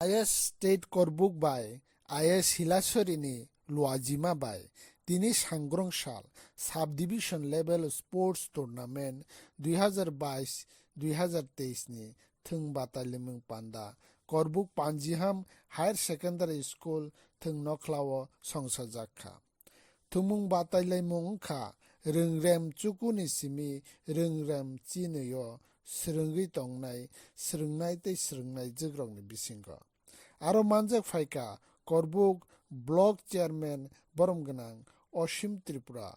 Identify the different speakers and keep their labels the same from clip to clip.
Speaker 1: Is state Karbook বাই আইএস শিলাছড়িনি লুয়াজিমা বাই তিনি সাংগ্রংশাল subdivision level sports tournament 2022-2023 ni thung batalimung panda Karbook Panjiham Higher Secondary School thung noklawo songsajakha thumung batailaimung kha ringrem chukuni simi ringrem chinayo srungui tongnai srungnai tei srungnai jogrokni bisingo aro manjak phaika Karbook Block Chairman Boromganang Osim Tripura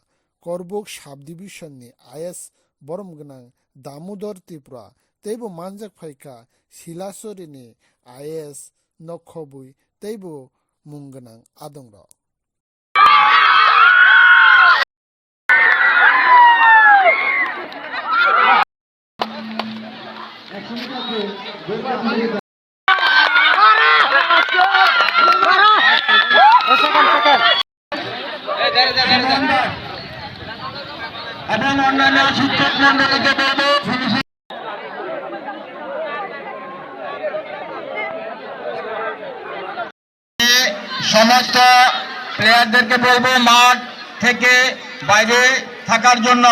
Speaker 1: Karbook Sub Division ni IS Boromganang Damodar Tripura teibo manjak phaika Silachhari ni IS Nokhobui teibo mungganang adongra
Speaker 2: এবং অন্যান্য শিক্ষক মন্ডলীকে বলবো সমস্ত প্লেয়ারদেরকে বলবো মাঠ থেকে বাইরে থাকার জন্য।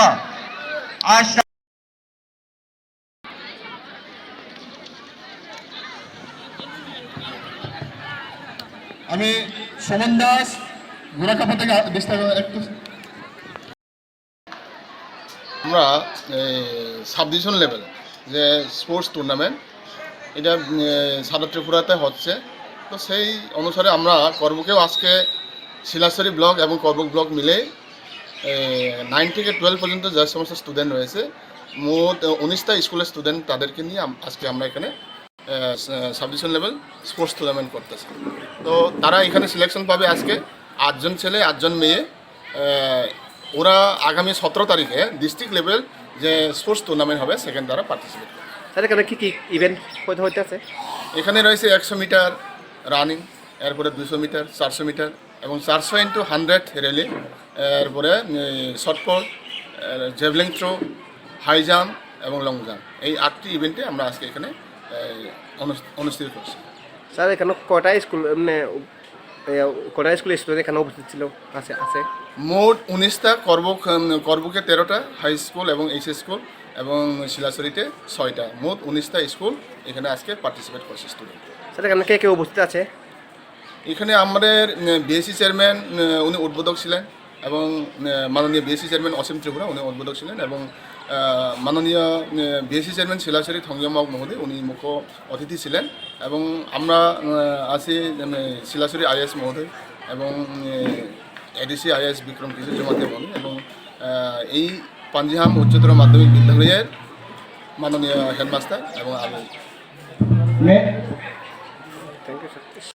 Speaker 2: আমি সোমন দাস গোরাকাপা থেকে একটু
Speaker 3: আমরা সাব ডিভিশন লেভেল যে স্পোর্টস টুর্নামেন্ট এটা সারা ত্রিপুরাতে হচ্ছে, তো সেই অনুসারে আমরা করবুকেও আজকে শিলাছড়ি ব্লক এবং করবুক ব্লক মিলে 9 থেকে 12 পর্যন্ত যে সমস্ত স্টুডেন্ট রয়েছে মোট 19টা স্কুলের স্টুডেন্ট তাদেরকে নিয়ে আজকে আমরা এখানে sub division level sports tournament করতেছি। তো তারা এখানে সিলেকশন পাবে আজকে 8 জন ছেলে 8 জন মেয়ে। ওরা আগামী 17 তারিখে ডিস্ট্রিক্ট লেভেল যে স্পোর্টস টুর্নামেন্ট হবে সেখানে তারা পার্টিসিপেট করবে।
Speaker 4: তাহলে এখানে কী কী ইভেন্ট হইতে আছে?
Speaker 3: এখানে রয়েছে 100 মিটার রানিং, এরপরে 200 মিটার, 400 মিটার এবং 400 × 100 রেলি, এরপরে shot put, javelin throw, high jump এবং লং জাম্প। এই 8টি ইভেন্টে আমরা আজকে এখানে অনুষ্ঠিত করছি।
Speaker 4: স্যার এখানে কটা স্কুল মানে কটা স্কুলের স্টুডেন্ট এখানে উপস্থিত ছিল আছে?
Speaker 3: মোট 19টা, করবুকে 13টা হাই স্কুল এবং এইচএস স্কুল এবং শিলাছড়িতে 6টা, মোট 19টা স্কুল এখানে আজকে পার্টিসিপেট করছে স্টুডেন্ট।
Speaker 4: স্যার এখানে কে কে উপস্থিত আছে?
Speaker 3: এখানে আমাদের বিএসসি চেয়ারম্যান উনি উদ্বোধক ছিলেন এবং মাননীয় বিএসসি চেয়ারম্যান অসীম ত্রিপুরা উনি উদ্বোধক ছিলেন এবং মাননীয় বিএসসি চেয়ারম্যান শিলাছড়ি থঙ্গিয়ামক মহোদয় উনি মুখ্য অতিথি ছিলেন এবং আমরা আছি শিলাছড়ি আইএস মহোদয় এবং এডিসি আইএস বিক্রম কিশোর জমাতিয়া মহোদয় এবং এই পাঞ্জিহাম উচ্চতর মাধ্যমিক বিদ্যালয়ের মাননীয় হেডমাস্টার এবং আমি।
Speaker 4: Thank you sir.